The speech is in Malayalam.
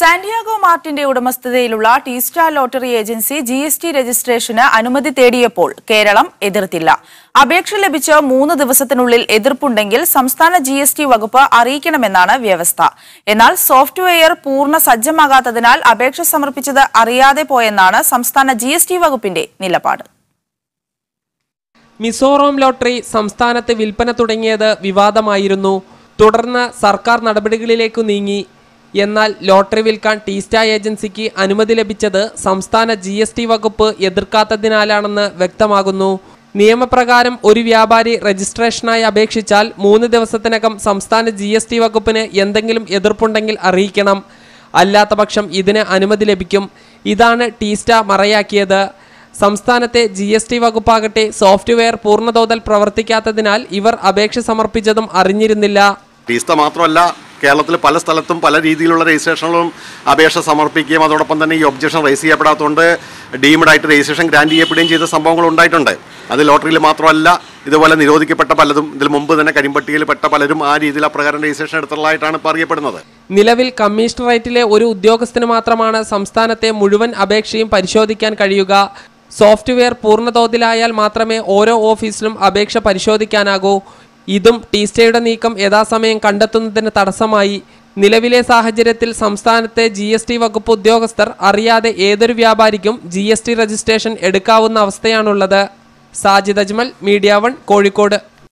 സാന്റിയാഗോ മാർട്ടിന്റെ ഉടമസ്ഥതയിലുള്ള ടീസ്റ്റാർ ലോട്ടറി ഏജൻസി GST രജിസ്ട്രേഷന് അനുമതി തേടിയപ്പോൾ കേരളം എതിർത്തില്ല. അപേക്ഷ ലഭിച്ച 3 ദിവസത്തിനുള്ളിൽ എതിർപ്പുണ്ടെങ്കിൽ സംസ്ഥാന GST വകുപ്പ് അറിയിക്കണമെന്നാണ് വ്യവസ്ഥ. എന്നാൽ സോഫ്റ്റ്വെയർ പൂർണ്ണ സജ്ജമാകാത്തതിനാൽ അപേക്ഷ സമർപ്പിച്ചത് അറിയാതെ പോയെന്നാണ് സംസ്ഥാന GST വകുപ്പിന്റെ നിലപാട്. മിസോറാം ലോട്ടറി സംസ്ഥാനത്ത് വിൽപ്പന തുടങ്ങിയത് വിവാദമായിരുന്നു. തുടർന്ന് സർക്കാർ നടപടികളിലേക്ക് നീങ്ങി. എന്നാൽ ലോട്ടറി വിൽക്കാൻ ടീസ്റ്റാർ ഏജൻസിക്ക് അനുമതി ലഭിച്ചത് സംസ്ഥാന GST വകുപ്പ് എതിർക്കാത്തതിനാലാണെന്ന് വ്യക്തമാകുന്നു. നിയമപ്രകാരം ഒരു വ്യാപാരി രജിസ്ട്രേഷനായി അപേക്ഷിച്ചാൽ 3 ദിവസത്തിനകം സംസ്ഥാന GST വകുപ്പിന് എന്തെങ്കിലും എതിർപ്പുണ്ടെങ്കിൽ അറിയിക്കണം. അല്ലാത്ത പക്ഷം ഇതിന് അനുമതി ലഭിക്കും. ഇതാണ് ടീസ്റ്റാർ മറയാക്കിയത്. സംസ്ഥാനത്തെ GST വകുപ്പാകട്ടെ സോഫ്റ്റ്വെയർ പൂർണ്ണതോതിൽ പ്രവർത്തിക്കാത്തതിനാൽ ഇവർ അപേക്ഷ സമർപ്പിച്ചതും അറിഞ്ഞിരുന്നില്ല. ടീസ്റ്റാർ മാത്രമല്ല, കേരളത്തിൽ പല സ്ഥലത്തും പല രീതിയിലുള്ള രജിസ്ട്രേഷനുകളും അപേക്ഷ സമർപ്പിക്കുകയും അതോടൊപ്പം തന്നെ ഈ ഒബ്ജക്ഷൻ റേസ് ചെയ്യപ്പെടാത്തതുകൊണ്ട് ഡീംഡായിട്ട് രജിസ്ട്രേഷൻ ഗ്രാൻഡ് ചെയ്യപ്പെടുകയും ചെയ്ത സംഭവങ്ങൾ ഉണ്ടായിട്ടുണ്ട്. അത് ലോട്ടറിയിൽ മാത്രമല്ല, ഇതുപോലെ നിരോധിക്കപ്പെട്ട പലതും ഇതിൽ മുമ്പ് തന്നെ കരിമ്പട്ടികയിൽപ്പെട്ട പലരും ആ രീതിയിൽ അപ്രകാരം രജിസ്ട്രേഷൻ എടുത്തുള്ളതായിട്ടാണ് ഇപ്പോൾ അറിയപ്പെടുന്നത്. നിലവിൽ കമ്മീഷണറേറ്റിലെ ഒരു ഉദ്യോഗസ്ഥന് മാത്രമാണ് സംസ്ഥാനത്തെ മുഴുവൻ അപേക്ഷയും പരിശോധിക്കാൻ കഴിയുക. സോഫ്റ്റ്വെയർ പൂർണ്ണതോതിലായാൽ മാത്രമേ ഓരോ ഓഫീസിലും അപേക്ഷ പരിശോധിക്കാനാകൂ. ഇതും ടീസ്റ്റയുടെ നീക്കം യഥാസമയം കണ്ടെത്തുന്നതിന് തടസ്സമായി. നിലവിലെ സാഹചര്യത്തിൽ സംസ്ഥാനത്തെ GST വകുപ്പ് ഉദ്യോഗസ്ഥർ അറിയാതെ ഏതൊരു വ്യാപാരിക്കും GST രജിസ്ട്രേഷൻ എടുക്കാവുന്ന അവസ്ഥയാണുള്ളത്. സാജിദ് അജ്മൽ, മീഡിയ 1, കോഴിക്കോട്.